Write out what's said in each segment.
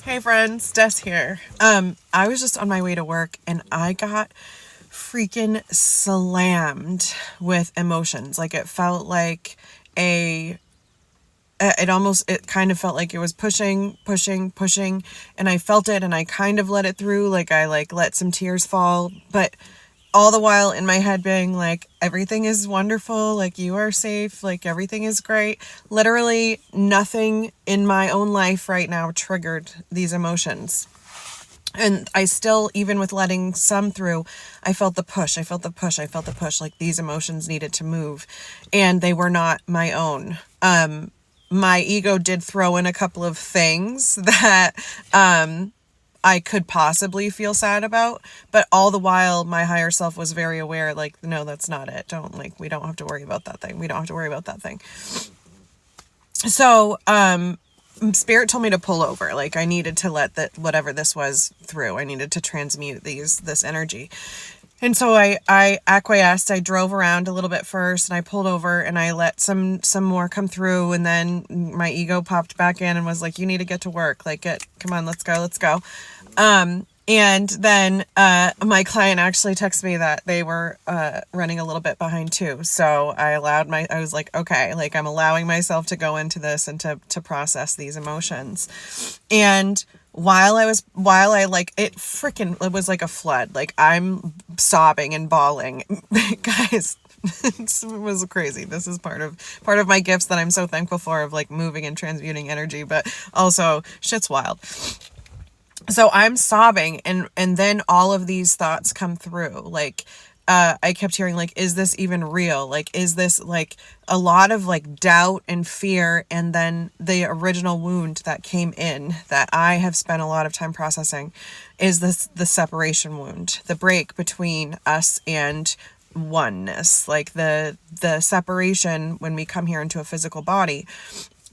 Hey friends, Des here. I was just on my way to work and I got freaking slammed with emotions. Like it felt like a it kind of felt like it was pushing, and I felt it and I kind of let it through, like I let some tears fall, but all the while in my head being like, everything is wonderful, like you are safe, like everything is great. Literally nothing in my own life right now triggered these emotions. And I still, even with letting some through, I felt the push. Like these emotions needed to move, and they were not my own. My ego did throw in a couple of things that I could possibly feel sad about, but all the while my higher self was very aware, like, no, that's not it. We don't have to worry about that thing. So, Spirit told me to pull over. Like I needed to let that, whatever this was, through. I needed to transmute this energy. And so I acquiesced. I drove around a little bit first and I pulled over and I let some more come through, and then my ego popped back in and was like, you need to get to work. Like, come on, let's go. And then my client actually texted me that they were running a little bit behind too. So I was like, okay, like I'm allowing myself to go into this and to process these emotions. And while I like it was like a flood. Like I'm sobbing and bawling. Guys, it was crazy. This is part of my gifts that I'm so thankful for, of like moving and transmuting energy, but also shit's wild. So I'm sobbing, and then all of these thoughts come through. Like, I kept hearing, like, is this even real? Like, is this, like, a lot of like doubt and fear, and then the original wound that came in that I have spent a lot of time processing is the separation wound, the break between us and oneness, like the separation when we come here into a physical body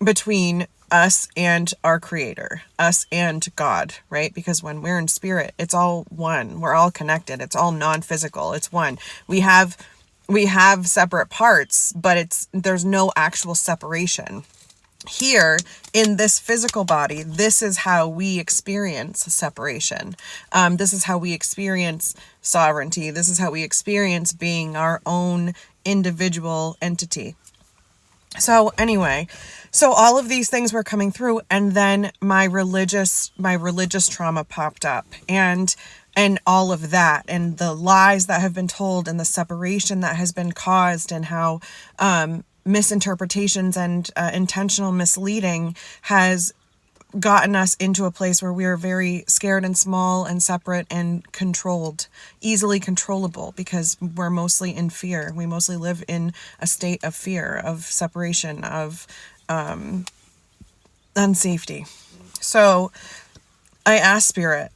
between us and our creator, us and God, right? Because when we're in spirit, it's all one. We're all connected. It's all non-physical. It's one. We have separate parts, but there's no actual separation. Here in this physical body, this is how we experience separation. This is how we experience sovereignty. This is how we experience being our own individual entity. So anyway, so all of these things were coming through, and then my religious trauma popped up, and all of that, and the lies that have been told, and the separation that has been caused, and how misinterpretations and intentional misleading has gotten us into a place where we are very scared and small and separate and controlled, easily controllable, because we're mostly in fear. We mostly live in a state of fear, of separation, of unsafety. So I asked Spirit,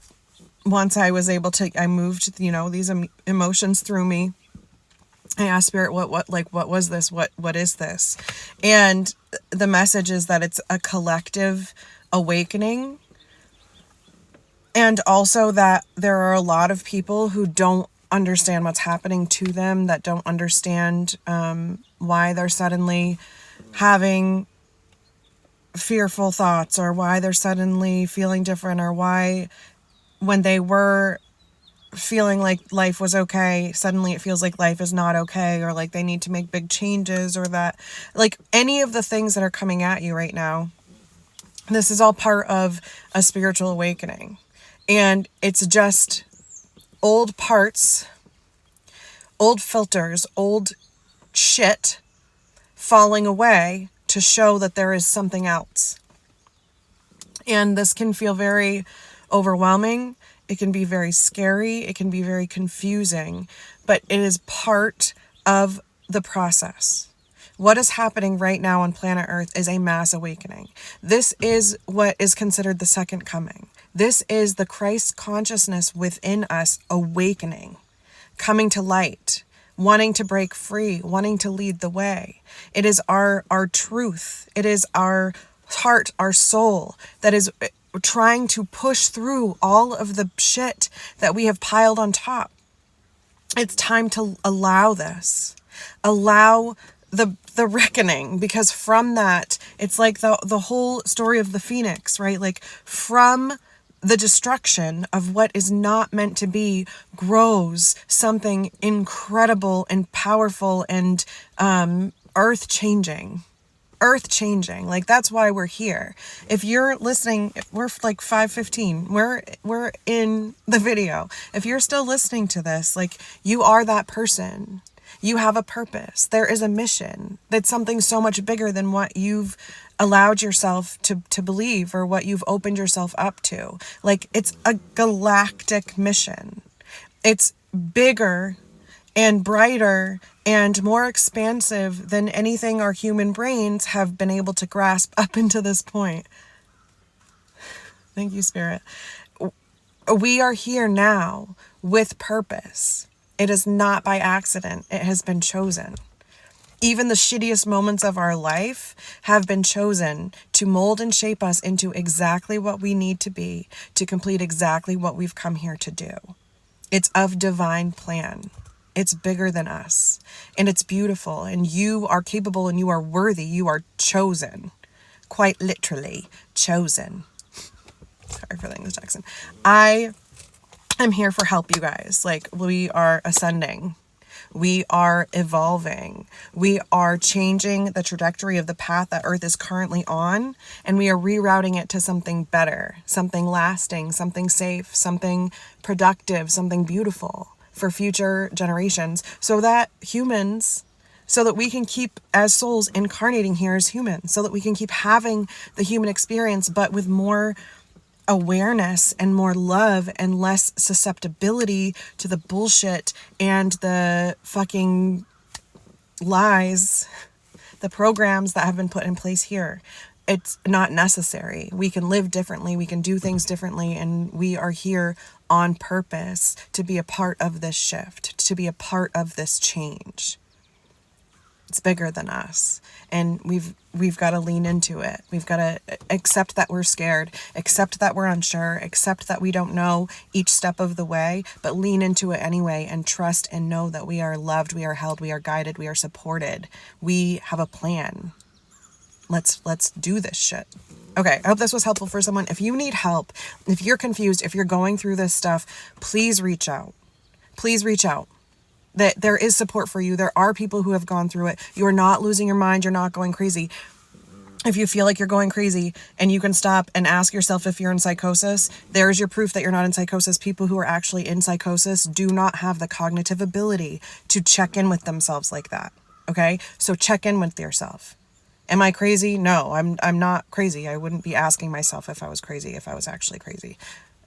once I was able to, I moved, these emotions through me. I asked Spirit, what was this? What is this? And the message is that it's a collective awakening, and also that there are a lot of people who don't understand what's happening to them, that don't understand why they're suddenly having fearful thoughts, or why they're suddenly feeling different, or why when they were feeling like life was okay, suddenly it feels like life is not okay, or like they need to make big changes, or that, like, any of the things that are coming at you right now. This is all part of a spiritual awakening. And it's just old parts, old filters, old shit falling away to show that there is something else. And this can feel very overwhelming. It can be very scary. It can be very confusing. But it is part of the process. What is happening right now on planet Earth is a mass awakening. This is what is considered the second coming. This is the Christ consciousness within us awakening, coming to light, wanting to break free, wanting to lead the way. It is our truth. It is our heart, our soul, that is trying to push through all of the shit that we have piled on top. It's time to allow this. Allow the reckoning, because from that, it's like the whole story of the phoenix, right? Like from the destruction of what is not meant to be grows something incredible and powerful and earth changing. Like, that's why we're here. If you're listening, we're like 5:15, we're in the video. If you're still listening to this, like, you are that person. You have a purpose. There is a mission. That's something so much bigger than what you've allowed yourself to believe, or what you've opened yourself up to. Like, it's a galactic mission. It's bigger and brighter and more expansive than anything our human brains have been able to grasp up until this point. Thank you, Spirit. We are here now with purpose. It is not by accident. It has been chosen. Even the shittiest moments of our life have been chosen to mold and shape us into exactly what we need to be, to complete exactly what we've come here to do. It's of divine plan. It's bigger than us, and it's beautiful, and you are capable, and you are worthy. You are chosen, quite literally chosen. Sorry for the English accent. I am here for help, you guys. Like, we are ascending. We are evolving. We are changing the trajectory of the path that Earth is currently on, and we are rerouting it to something better, something lasting, something safe, something productive, something beautiful for future generations, so that we can keep, as souls, incarnating here as humans, so that we can keep having the human experience, but with more awareness and more love and less susceptibility to the bullshit and the fucking lies, the programs that have been put in place here. It's not necessary. We can live differently. We can do things differently. And we are here on purpose to be a part of this shift, to be a part of this change. It's bigger than us. And we've got to lean into it. We've got to accept that we're scared, accept that we're unsure, accept that we don't know each step of the way, but lean into it anyway, and trust and know that we are loved, we are held, we are guided, we are supported. We have a plan. Let's do this shit. Okay, I hope this was helpful for someone. If you need help, if you're confused, if you're going through this stuff, please reach out. Please reach out. That there is support for you. There are people who have gone through it. You are not losing your mind. You're not going crazy. If you feel like you're going crazy and you can stop and ask yourself if you're in psychosis, there's your proof that you're not in psychosis. People who are actually in psychosis do not have the cognitive ability to check in with themselves like that. Okay? So check in with yourself. Am I crazy? No, I'm not crazy. I wouldn't be asking myself if I was crazy, if I was actually crazy.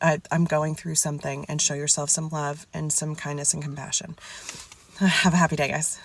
I'm going through something, and show yourself some love and some kindness and compassion. Have a happy day, guys.